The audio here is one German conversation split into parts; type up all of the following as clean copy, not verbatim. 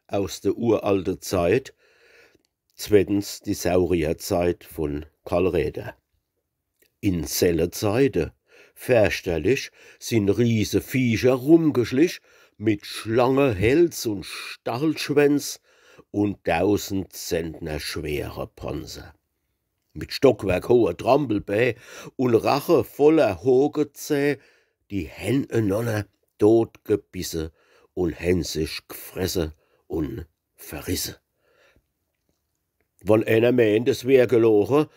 aus der uralten Zeit. Zweitens die Saurierzeit von Karl Räder. In Zellezeiten, fürchterlich, sind riese Viecher rumgeschlich mit Schlangenhäls und Stachelschwänz und 1000 Zentner schwere Panzer. Mit stockwerkhoher Trampelbä und Rache voller Hogezäh, die hän einander totgebisse und hän sich gefresse und verrisse. Wann einer meint, es wär gelogen,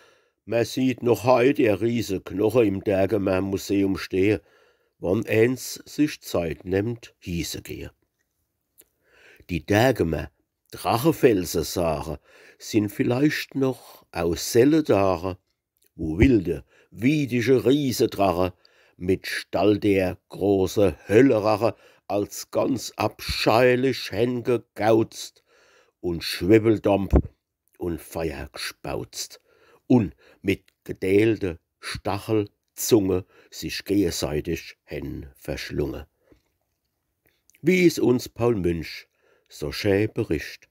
man sieht noch heut der riese Knochen im Dergemer Museum stehen, wann eins sich Zeit nimmt, hieße gehe. Die Dergemer Drachenfelsensachen sind vielleicht noch aus Selledare, wo wilde, wiedische Riesendrachen mit Stallder große Höllerache als ganz abscheulich hän gegauzt und Schwebeldamp und Feuer gespauzt und mit gedeelte Stachelzunge sich gegenseitig hän verschlungen. Wie es uns Paul Münch so schön bericht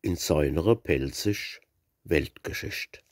in seiner pelzig Weltgeschicht.